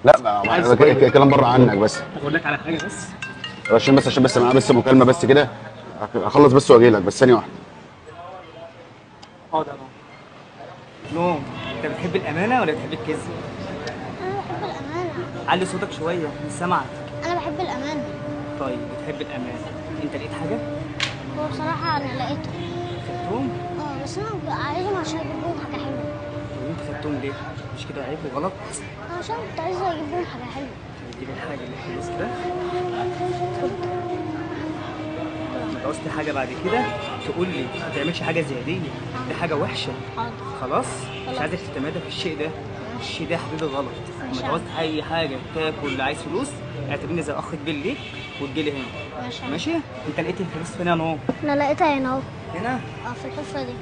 لا كلام بره عنك بس. اقول لك على حاجه بس. عشان معاه بس مكالمه بس كده، اخلص بس واجي لك، بس ثانيه واحده. حاضر. نوم، انت بتحب الامانه ولا بتحب الكذب؟ انا بحب الامانه. علي صوتك شويه مش سامعك. انا بحب الامانه. طيب بتحب الامانه، انت لقيت حاجه؟ هو بصراحه انا لقيته. خدتهم؟ بس انا عايزهم عشان اجيب لهم حاجه حلوه. طب انت خدتهم ليه؟ مش كده عيب وغلط؟ انا عشان كنت عايزه اجيب لهم حاجه حلوه. تجيب الحاجه اللي الفلوس كده. لما تعوزت حاجه بعد كده تقول لي ما تعملش حاجه زي دي حاجه وحشه. حاضر. خلاص؟ مش عايزك تتمادى في الشيء ده. الشيء ده يا حبيبي غلط. لما تعوز اي حاجه تاكل عايز فلوس اعتبرني زي اخ كبير ليك وتجي لي هنا. ماشي. ماشي؟ انت لقيت الفلوس فين يا نور؟ انا لقيتها هنا اهو. هنا؟ في الحفره دي.